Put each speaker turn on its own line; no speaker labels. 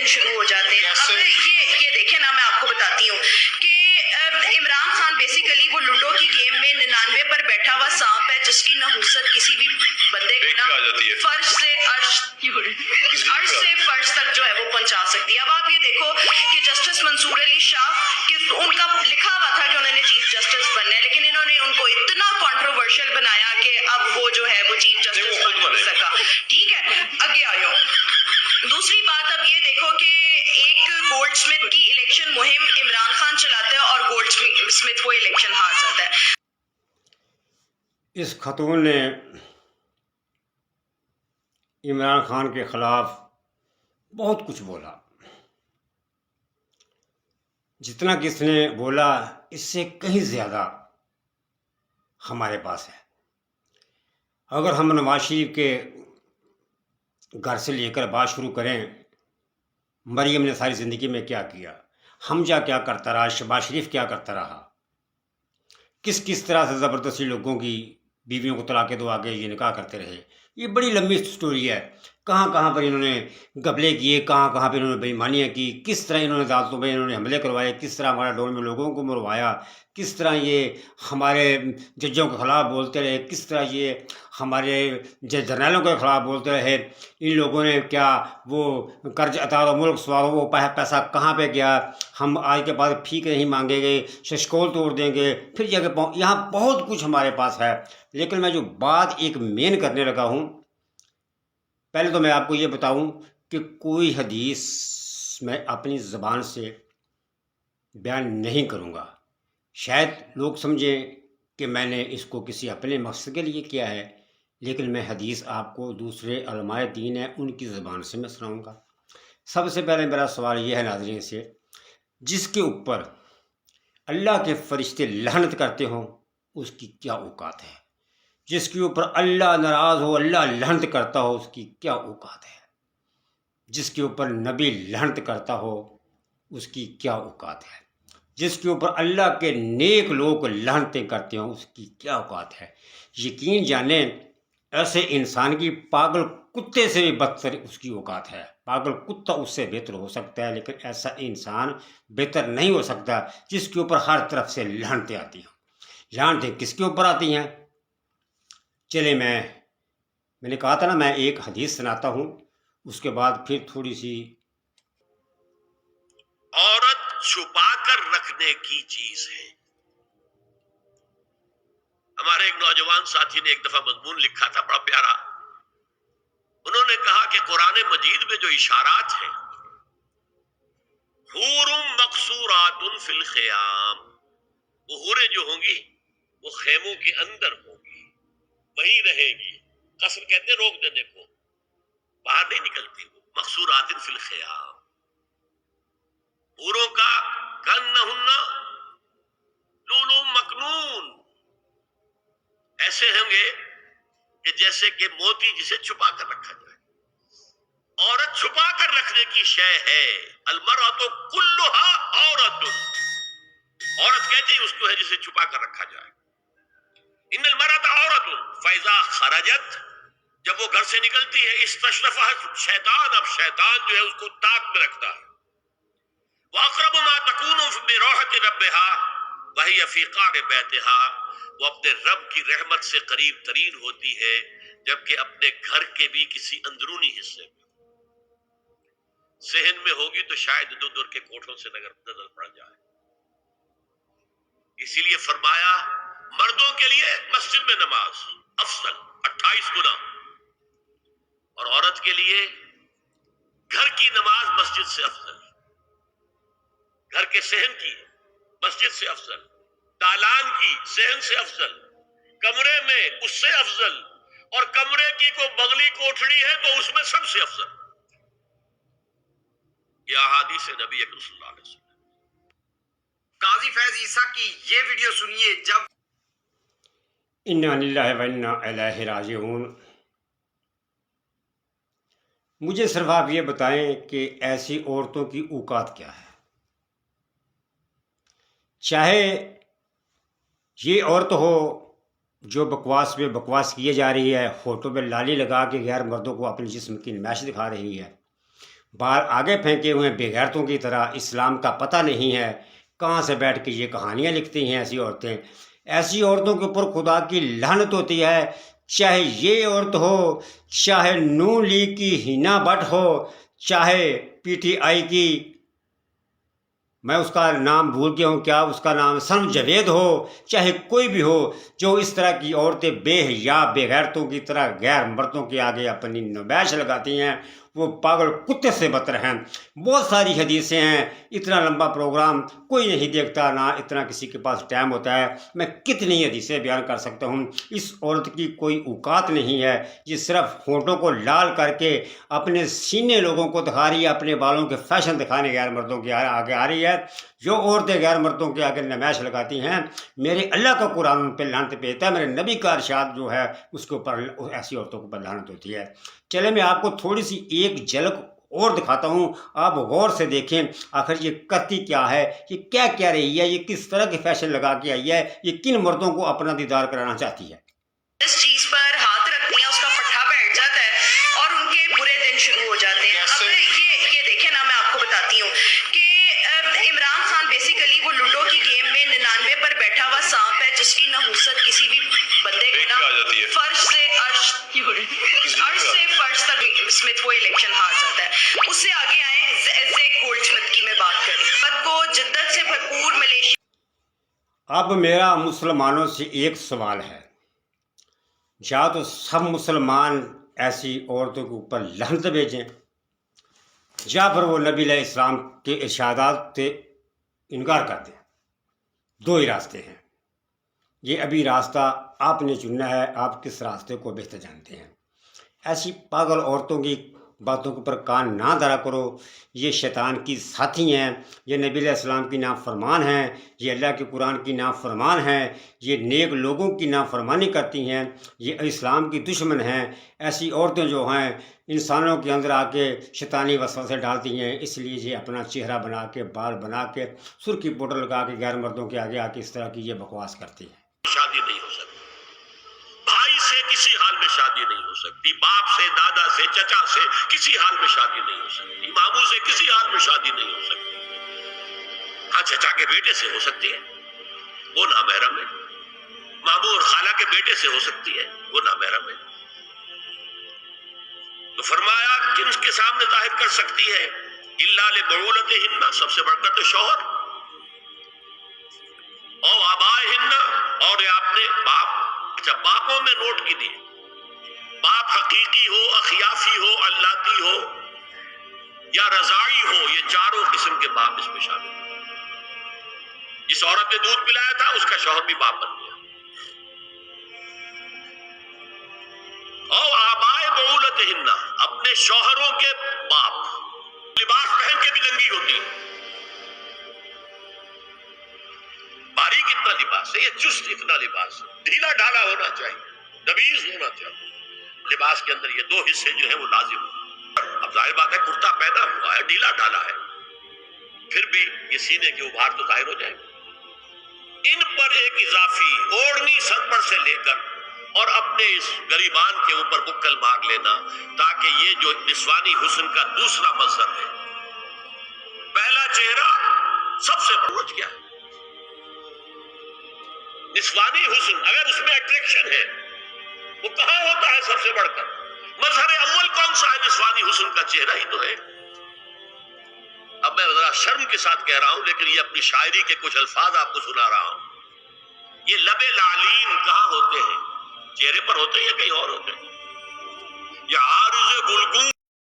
دن شروع ہو جاتے ہیں. اب یہ دیکھیں نا، میں آپ کو بتاتی ہوں کہ عمران خان بیسیکلی وہ لوڈو کی گیم میں 99 پر بیٹھا ہوا سانپ ہے جس کی نحوست کسی بھی بندے کو نا فرش سے عرش سے فرش تک جو ہے وہ پہنچا سکتی ہے. اب آپ یہ دیکھو کہ جسٹس منصور علی شاہ کہ ان کا لکھا ہوا تھا کہ انہوں نے چیف جسٹس بننا ہے، لیکن انہوں نے ان کو اتنا کنٹروورشل بنایا کہ اب وہ جو ہے وہ چیف جسٹس بن سکا. ٹھیک ہے، آگے آئیو. دوسری بات اب یہ دیکھو کہ ایک گولڈ سمتھ کی الیکشن مہم عمران خان چلاتا ہے اور گولڈ سمتھ وہ الیکشن ہار جاتا ہے.
اس خاتون نے عمران خان کے خلاف بہت کچھ بولا. جتنا کہ اس نے بولا اس سے کہیں زیادہ ہمارے پاس ہے. اگر ہم نواز شریف کے گھر سے لے کر بات شروع کریں، مریم نے ساری زندگی میں کیا کیا، حمزہ کیا کرتا رہا، شہباز شریف کیا کرتا رہا، کس طرح سے زبردستی لوگوں کی بیویوں کو طلاق دو آگے یہ نکاح کرتے رہے. یہ بڑی لمبی سٹوری ہے. کہاں پر انہوں نے گھپلے کیے، کہاں پہ انہوں نے بےایمانیاں کی، کس طرح انہوں نے عدالتوں پہ انہوں نے حملے کروائے، کس طرح ہمارے دور میں لوگوں کو مروایا، کس طرح یہ ہمارے ججوں کے خلاف بولتے رہے، کس طرح یہ ہمارے جرنیلوں کے خلاف بولتے رہے. ان لوگوں نے کیا وہ قرض اتارو ملک سوارو، وہ پیسہ کہاں پہ گیا، ہم آج کے بعد فیک نہیں مانگیں گے، ششکول توڑ دیں گے، پھر جگہ یہاں بہت کچھ ہمارے پاس ہے. لیکن میں جو بات ایک مین کرنے لگا ہوں، پہلے تو میں آپ کو یہ بتاؤں کہ کوئی حدیث میں اپنی زبان سے بیان نہیں کروں گا. شاید لوگ سمجھیں کہ میں نے اس کو کسی اپنے مقصد کے لیے کیا ہے، لیکن میں حدیث آپ کو دوسرے علماء دین ہیں ان کی زبان سے میں سناؤں گا. سب سے پہلے میرا سوال یہ ہے ناظرین سے، جس کے اوپر اللہ کے فرشتے لعنت کرتے ہوں اس کی کیا اوقات ہے؟ جس کے اوپر اللہ ناراض ہو، اللہ لعنت کرتا ہو، اس کی کیا اوقات ہے؟ جس کے اوپر نبی لعنت کرتا ہو اس کی کیا اوقات ہے؟ جس کے اوپر اللہ کے نیک لوگ لعنتیں کرتے ہوں اس کی کیا اوقات ہے؟ یقین جانیں ایسے انسان کی پاگل کتے سے بھی بدتر اس کی اوقات ہے. پاگل کتا اس سے بہتر ہو سکتا ہے، لیکن ایسا انسان بہتر نہیں ہو سکتا جس کے اوپر ہر طرف سے لعنتیں آتی ہوں. لعنتیں کس کے اوپر آتی ہیں؟ چلے میں نے کہا تھا نا میں ایک حدیث سناتا ہوں، اس کے بعد پھر تھوڑی سی.
عورت چھپا کر رکھنے کی چیز ہے. ہمارے ایک نوجوان ساتھی نے ایک دفعہ مضمون لکھا تھا بڑا پیارا. انہوں نے کہا کہ قرآن مجید میں جو اشارات ہیں، حور مقصورات فی الخیام، وہ حوریں جو ہوں گی وہ خیموں کے اندر ہوں گی، وہیں رہیں گی. قصر کہتے ہیں روک دینے کو، باہر نہیں نکلتی. وہ مقصورات فی الخیام، حوروں کا کانہن لؤلؤ مکنون، ایسے ہوں گے کہ جیسے کہ موتی جسے چھپا کر رکھا جائے. عورت چھپا کر رکھنے کی شے ہے. المرأۃ کلھا عورت، عورت کہتے ہیں اس کو ہے جسے چھپا کر رکھا جائے. ان المرأۃ عورت فاذا خرجت، جب وہ گھر سے نکلتی ہے، استشرفها شیطان، اب شیطان جو ہے اس کو طاق میں رکھتا ہے. واقرب ما تکون بروحة ربها وهي في قعر بیتها، وہ اپنے رب کی رحمت سے قریب ترین ہوتی ہے جبکہ اپنے گھر کے بھی کسی اندرونی حصے میں. صحن میں ہوگی تو شاید دور دور کے کوٹھوں سے نظر پڑ جائے. اسی لیے فرمایا مردوں کے لیے مسجد میں نماز افضل 28 گنا، اور عورت کے لیے گھر کی نماز مسجد سے افضل، گھر کے صحن کی مسجد سے افضل، دالان کی صحن سے افضل، کمرے میں اس سے افضل، اور کمرے کی کوئی بغلی کوٹھڑی ہے تو اس میں سب سے افضل. یہ احادیث نبی اکرم صلی اللہ علیہ وسلم.
قاضی فیض عیسیٰ کی یہ ویڈیو سنیے جب
انا للہ و انا الیہ راجعون. مجھے صرف آپ یہ بتائیں کہ ایسی عورتوں کی اوقات کیا ہے؟ چاہے یہ عورت ہو جو بکواس پہ بکواس کیے جا رہی ہے، ہوٹوں پہ لالی لگا کے غیر مردوں کو اپنے جسم کی نمائش دکھا رہی ہے، बाहर आगे फेंके हुए बेगैरतों की तरह। इस्लाम का पता नहीं है, कहाँ से बैठ के ये कहानियाँ लिखती हैं ऐसी औरतें। ऐसी औरतों के ऊपर खुदा की लानत होती है, चाहे ये औरत हो, चाहे नून लीग की हिना भट्ट हो, चाहे पीटीआई की, मैं उसका नाम भूल गया हूँ, क्या उसका नाम, सनम जावेद हो, चाहे कोई भी हो, जो इस तरह की औरतें बेहया बेगैरतों की तरह गैर मर्दों के आगे अपनी नुमाइश लगाती हैं, वो पागल कुत्ते से बदतर हैं। बहुत सारी हदीसें हैं, इतना लंबा प्रोग्राम कोई नहीं देखता, ना इतना किसी के पास टाइम होता है। मैं कितनी हदीसें बयान कर सकता हूँ। इस औरत की कोई औकात नहीं है, ये सिर्फ होंठों को लाल करके अपने सीने लोगों को दिखा रही है, अपने बालों के फैशन दिखाने गैर मर्दों के आगे आ रही है। जो औरतें गैर मर्दों के आगे नमाइश लगाती हैं, मेरे अल्लाह का कुरान उन पर लानत भेजता है, मेरे नबी का इरशाद जो है उसके ऊपर, ऐसी औरतों के ऊपर लानत होती है। चले मैं आपको थोड़ी सी एक झलक और दिखाता हूँ, आप गौर से देखें आखिर ये करती क्या है, ये क्या कह रही है, ये किस तरह के फैशन लगा के आई है, ये किन मर्दों को अपना दीदार कराना चाहती है।
जिस चीज पर हाथ रखती हैं उसका पट्टा बैठ जाता है और उनके बुरे दिन शुरू हो जाते हैं। अब ये देखें ना, मैं आपको बताती हूँ कि इमरान खान बेसिकली वो लूडो की गेम में 99 पर बैठा हुआ सांप है, जिसकी नहुसत किसी भी बंदे को ना फर्श से फर्श तक स्मिथ वो इलेक्शन हार जाता है। उससे आगे आए ज़ैक गोल्डस्मिथ की मैं बात कर रही हूँ, को जिद्दत से भरपूर मलेशिया।
अब मेरा मुसलमानों से एक सवाल है, या तो सब मुसलमान ऐसी औरतों के ऊपर लानत भेजें, या फिर वो नबी अलैहिस्सलाम के इरशादात से इनकार कर दें। दो ही रास्ते हैं, ये अभी रास्ता आपने चुनना है, आप किस रास्ते को बेहतर जानते हैं। ऐसी पागल औरतों की बातों के ऊपर कान ना धरा करो, ये शैतान की साथी हैं, ये नबी अलैहिस्सलाम की नाफरमान हैं, ये अल्लाह के कुरान की नाफरमान हैं, ये नेक लोगों की नाफरमानी करती हैं, ये इस्लाम की दुश्मन हैं। ऐसी औरतें जो हैं इंसानों के अंदर आके शैतानी वसवसे डालती हैं, इसलिए ये अपना चेहरा बना के, बाल बना के, सुर्खी पाउडर लगा के गैर मर्दों के आगे आके इस तरह की ये बकवास करती हैं।
शादी नहीं हो सकती, भाई से किसी हाल में शादी नहीं हो सकती, बाप से, दादा से, चचा से किसी हाल में शादी नहीं हो सकती, मामू से किसी हाल में शादी नहीं हो सकती। हाँ, चचा के बेटे से हो सकती है, वो नामहरम है। मामू और खाला के बेटे से हो सकती है, वो नामहरम है। तो फरमाया किन के सामने जाहिर कर सकती है, इल्ला लिबउलतिहिन्ना, सबसे बढ़कर तो शौहर, और आबाइहिन्ना, और आपने बाप। अच्छा, बापों में नोट की दी, बाप हकीकी हो, अखियाफी हो, अल्लाती हो या रजाई हो, ये चारों किस्म के बाप इसमें शामिल हैं। जिस औरत ने दूध पिलाया था उसका शौहर भी बाप बन गया। और आबाए बउलतिहिन्ना, अपने शौहरों के बाप। लिबास पहन के भी नंगी होती है, बारीक इतना लिबास है, ये चुस्त इतना लिबास, ढीला ढाला होना चाहिए, नबीज होना चाहिए। लिबास के अंदर ये दो हिस्से जो है वो लाजिम। अब जाहिर बात है कुर्ता पहना हुआ है, ढीला ढाला है, फिर भी ये सीने के उभार तो जाहिर हो जाएंगे। इन पर एक इजाफी ओढ़नी सर पर से लेकर और अपने इस गरीबान के ऊपर बुक्कल मार लेना, ताकि ये जो निस्वानी हुस्न का दूसरा मंजर है, पहला चेहरा सबसे पहुंच गया। निस्वानी हुस्न अगर उसमें अट्रैक्शन है, वो कहां होता है सबसे बढ़कर? मजहर अव्वल कौन सा है? निस्वानी हुस्न का चेहरा ही तो है। अब मैं जरा शर्म के साथ कह रहा हूं, लेकिन ये अपनी शायरी के कुछ अल्फाज आपको सुना रहा हूं। ये लबे लालीन कहां होते हैं? चेहरे पर होते हैं या कहीं और होते हैं? ये आरिज़ गुलगुम